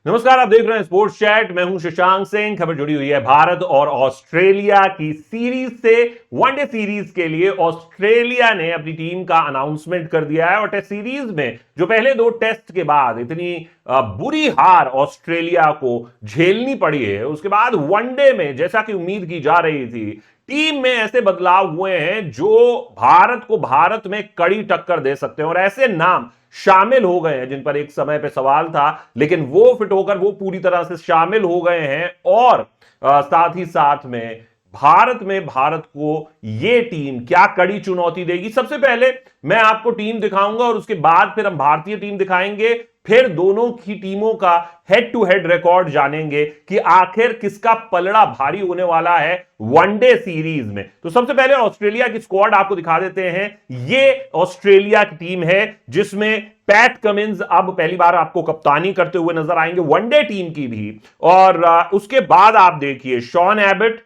नमस्कार, आप देख रहे हैं स्पोर्ट्स चैट। मैं हूं शशांक सिंह। खबर जुड़ी हुई है भारत और ऑस्ट्रेलिया की सीरीज से। वनडे सीरीज के लिए ऑस्ट्रेलिया ने अपनी टीम का अनाउंसमेंट कर दिया है और टेस्ट सीरीज में जो पहले दो टेस्ट के बाद इतनी बुरी हार ऑस्ट्रेलिया को झेलनी पड़ी है, उसके बाद वनडे में जैसा कि उम्मीद की जा रही थी, टीम में ऐसे बदलाव हुए हैं जो भारत को भारत में कड़ी टक्कर दे सकते हैं। और ऐसे नाम शामिल हो गए हैं जिन पर एक समय पे सवाल था, लेकिन वो फिट होकर वो पूरी तरह से शामिल हो गए हैं। और साथ ही साथ में भारत को ये टीम क्या कड़ी चुनौती देगी, सबसे पहले मैं आपको टीम दिखाऊंगा और उसके बाद फिर हम भारतीय टीम दिखाएंगे। फिर दोनों की टीमों का हेड टू हेड रिकॉर्ड जानेंगे कि आखिर किसका पलड़ा भारी होने वाला है वनडे सीरीज में। तो सबसे पहले ऑस्ट्रेलिया की स्क्वाड आपको दिखा देते हैं। ये ऑस्ट्रेलिया की टीम है जिसमें पैट कमिंस अब पहली बार आपको कप्तानी करते हुए नजर आएंगे वनडे टीम की भी। और उसके बाद आप देखिए शॉन एबट,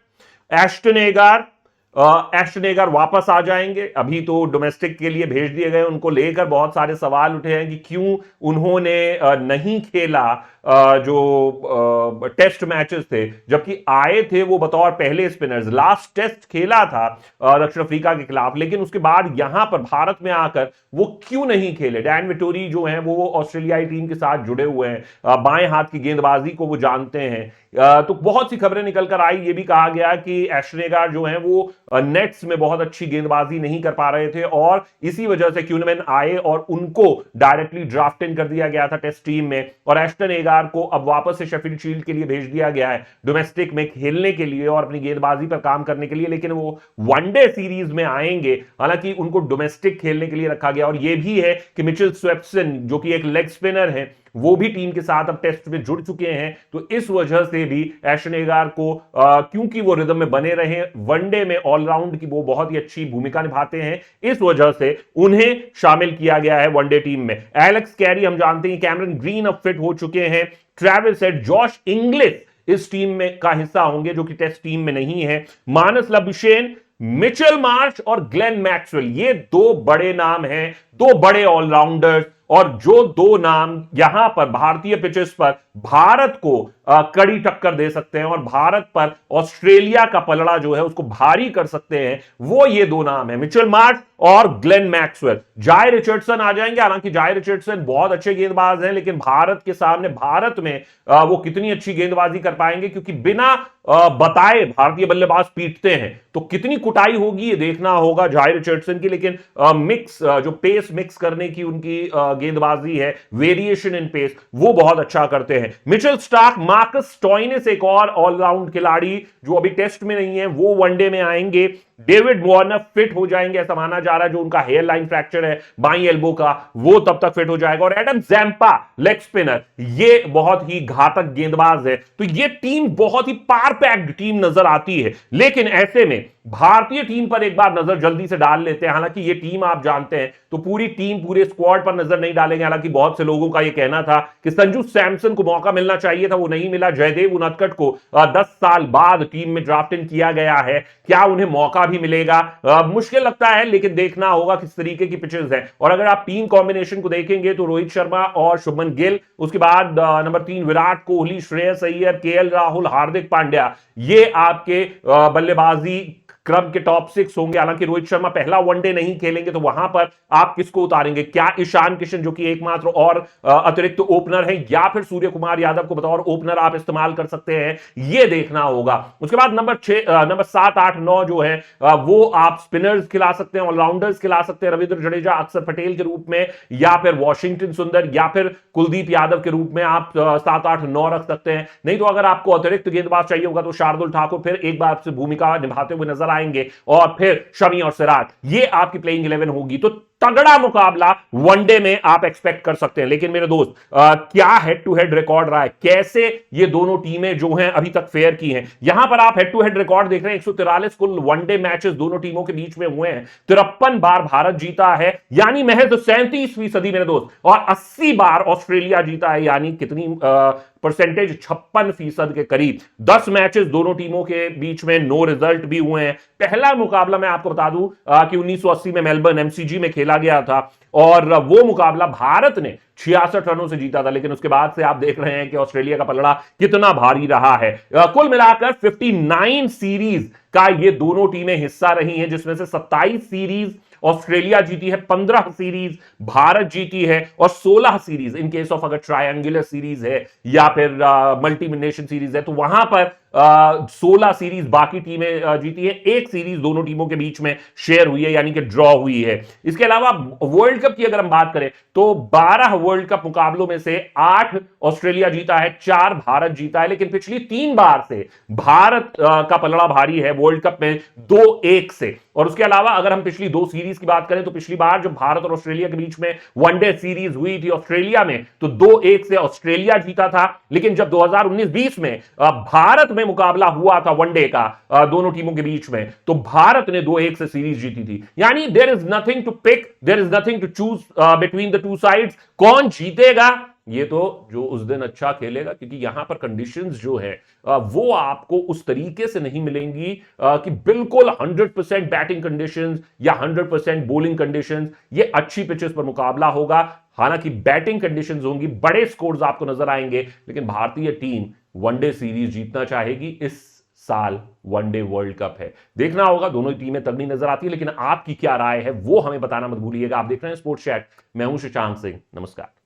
एस्टन एगार, एस्टन एगार वापस आ जाएंगे। अभी तो डोमेस्टिक के लिए भेज दिए गए, उनको लेकर बहुत सारे सवाल उठे हैं कि क्यों उन्होंने नहीं खेला जो टेस्ट मैचेस थे, जबकि आए थे वो बतौर पहले स्पिनर्स। लास्ट टेस्ट खेला था दक्षिण अफ्रीका के खिलाफ, लेकिन उसके बाद यहां पर भारत में आकर वो क्यों नहीं खेले। डैन विटोरी जो हैं वो ऑस्ट्रेलियाई टीम के साथ जुड़े हुए हैं, बाएं हाथ की गेंदबाजी को वो जानते हैं। तो बहुत सी खबरें निकल कर आई, ये भी कहा गया कि एस्टन एगार जो हैं वो नेट्स में बहुत अच्छी गेंदबाजी नहीं कर पा रहे थे और इसी वजह से क्यूनमैन आए और उनको डायरेक्टली ड्राफ्ट इन कर दिया गया था टेस्ट टीम में। और एस्टन एगार को अब वापस से शेफील्ड शील्ड के लिए भेज दिया गया है डोमेस्टिक में खेलने के लिए और अपनी गेंदबाजी पर काम करने के लिए, लेकिन वो वनडे सीरीज में आएंगे। हालांकि उनको डोमेस्टिक खेलने के लिए रखा गया। और यह भी है कि मिचेल स्वेप्सन जो कि एक लेग स्पिनर है, वो भी टीम के साथ अब टेस्ट में जुड़ चुके हैं। तो इस वजह से भी एस्टन एगार को क्योंकि वो रिदम में बने रहे, वनडे में ऑलराउंड की वो बहुत ही अच्छी भूमिका निभाते हैं, इस वजह से उन्हें शामिल किया गया है वनडे टीम में। एलेक्स कैरी हम जानते हैं, कैमरन ग्रीन अब फिट हो चुके हैं, ट्रेविस हेड, जॉश इंग्लिश इस टीम में का हिस्सा होंगे जो कि टेस्ट टीम में नहीं है। मानस लाबुशेन, मिचेल मार्श और ग्लेन मैक्सवेल, ये दो बड़े नाम हैं, दो बड़े ऑलराउंडर्स। और जो दो नाम यहां पर भारतीय पिचेस पर भारत को कड़ी टक्कर दे सकते हैं और भारत पर ऑस्ट्रेलिया का पलड़ा जो है उसको भारी कर सकते हैं, वो ये दो नाम है, मिचेल मार्श और ग्लेन मैक्सवेल। जाय रिचर्डसन आ जाएंगे। हालांकि जाय रिचर्डसन बहुत अच्छे गेंदबाज हैं, लेकिन भारत के सामने भारत में वो कितनी अच्छी गेंदबाजी कर पाएंगे, क्योंकि बिना बताए भारतीय बल्लेबाज पीटते हैं। तो कितनी कुटाई होगी ये देखना होगा जाय रिचर्डसन की। लेकिन मिक्स जो पेस मिक्स करने की उनकी गेंदबाजी है, वेरिएशन इन पेस, वो बहुत अच्छा करते हैं। मिचेल स्टार्क, मार्कस स्टोइनिस एक और ऑलराउंड खिलाड़ी जो अभी टेस्ट में नहीं है, वो वनडे में आएंगे। डेविड वार्नर फिट हो जाएंगे ऐसा माना जा रहा है, जो उनका हेयर लाइन फ्रैक्चर है बाई एल्बो का, वो तब तक फिट हो जाएगा। और एडम जैम्पा लेग स्पिनर, ये बहुत ही घातक गेंदबाज है। तो ये टीम बहुत ही पार पैक्ड टीम नजर आती है। लेकिन ऐसे में भारतीय टीम पर एक बार नजर जल्दी से डाल लेते हैं। हालांकि ये टीम आप जानते हैं, तो पूरी टीम पूरे स्क्वाड पर नजर नहीं डालेंगे। हालांकि बहुत से लोगों का यह कहना था कि संजू सैमसन को मौका मिलना चाहिए था, वो नहीं मिला। जयदेव उनडकट को 10 साल बाद टीम में ड्राफ्ट इन किया गया है, क्या उन्हें मौका भी मिलेगा? मुश्किल लगता है, लेकिन देखना होगा किस तरीके की पिचेस हैं। और अगर आप टीम कॉम्बिनेशन को देखेंगे तो रोहित शर्मा और शुभमन गिल, उसके बाद नंबर 3 विराट कोहली, श्रेयस अय्यर, केएल राहुल, हार्दिक पांड्या, ये आपके बल्लेबाजी क्रम के टॉप 6 होंगे। हालांकि रोहित शर्मा पहला वनडे नहीं खेलेंगे, तो वहां पर आप किसको उतारेंगे? क्या ईशान किशन जो कि एकमात्र और अतिरिक्त ओपनर है, या फिर सूर्य कुमार यादव को बतौर ओपनर आप इस्तेमाल कर सकते हैं, यह देखना होगा। उसके बाद नंबर 7, 8, 9 जो है वो आप स्पिनर्स खिला सकते हैं, ऑलराउंडर्स खिला सकते हैं, रविंद्र जडेजा, अक्षर पटेल के रूप में, या फिर वॉशिंगटन सुंदर, या फिर कुलदीप यादव के रूप में आप 7, 8, 9 रख सकते हैं। नहीं तो अगर आपको अतिरिक्त गेंदबाज चाहिए होगा तो शार्दुल ठाकुर फिर एक बार से भूमिका निभाते हुए नजर आएंगे, और फिर शमी और सिराज, ये आपकी प्लेइंग 11 होगी। तो तगड़ा मुकाबला वनडे में आप एक्सपेक्ट कर सकते हैं। लेकिन मेरे दोस्त, क्या हेड टू हेड रिकॉर्ड रहा है, कैसे ये दोनों टीमें जो हैं अभी तक फेयर की हैं? यहां पर आप हेड टू हेड रिकॉर्ड देख रहे हैं, 143 कुल वनडे मैचेस दोनों टीमों के बीच में हुए हैं, 53 बार भारत जीता है, यानी महज 37% मेरे दोस्त, और 80 बार ऑस्ट्रेलिया जीता है, यानी कितनी परसेंटेज, 56% के करीब। 10 मैचेस दोनों टीमों के बीच में नो रिजल्ट भी हुए हैं। पहला मुकाबला मैं आपको बता दूं कि 1980 में मेलबर्न एमसीजी में खेला चला गया था और वो मुकाबला भारत ने 66 रनों से जीता था। लेकिन उसके बाद से आप देख रहे हैं कि ऑस्ट्रेलिया का पलड़ा कितना भारी रहा है। कुल मिलाकर 59 सीरीज का ये दोनों टीमें हिस्सा रही हैं, जिसमें से 27 सीरीज ऑस्ट्रेलिया जीती है, 15 सीरीज भारत जीती है और 16 सीरीज इन केस ऑफ अगर ट्रायंगुलर सीरीज है या फिर मल्टी नेशन सीरीज है तो वहां पर 16 सीरीज बाकी टीमें जीती है, एक सीरीज दोनों टीमों के बीच में शेयर हुई है यानी कि ड्रॉ हुई है। इसके अलावा वर्ल्ड कप की अगर हम बात करें तो 12 वर्ल्ड कप मुकाबलों में से 8 ऑस्ट्रेलिया जीता है, 4 भारत जीता है। लेकिन पिछली 3 बार से भारत का पलड़ा भारी है वर्ल्ड कप में 2-1 से। और उसके अलावा अगर हम पिछली 2 सीरीज की बात करें तो पिछली बार जब भारत और ऑस्ट्रेलिया के बीच में वनडे सीरीज हुई थी ऑस्ट्रेलिया में तो 2-1 से ऑस्ट्रेलिया जीता था। लेकिन जब 2019-20 में भारत में मुकाबला हुआ था वनडे का दोनों टीमों के बीच में तो भारत ने 2-1 से सीरीज जीती थी। यानी there is nothing to pick, there is nothing to choose between the two sides. कौन जीतेगा ये तो जो उस दिन अच्छा खेलेगा, क्योंकि यहां पर कंडीशंस जो है वो आपको उस तरीके से नहीं मिलेंगी कि बिल्कुल 100% बैटिंग कंडीशंस या 100% बॉलिंग कंडीशंस। ये अच्छी पिचेस पर मुकाबला होगा, हालांकि बैटिंग कंडीशंस होंगी, बड़े स्कोर्स आपको नजर आएंगे। लेकिन भारतीय टीम वनडे सीरीज जीतना चाहेगी। इस साल वनडे वर्ल्ड कप है, देखना होगा, दोनों टीमें तगड़ी नजर आती है। लेकिन आपकी क्या राय है वो हमें बताना मत भूलिएगा। आप देख रहे हैं स्पोर्ट्स चैट, मैं हूं शशांक सिंह, नमस्कार।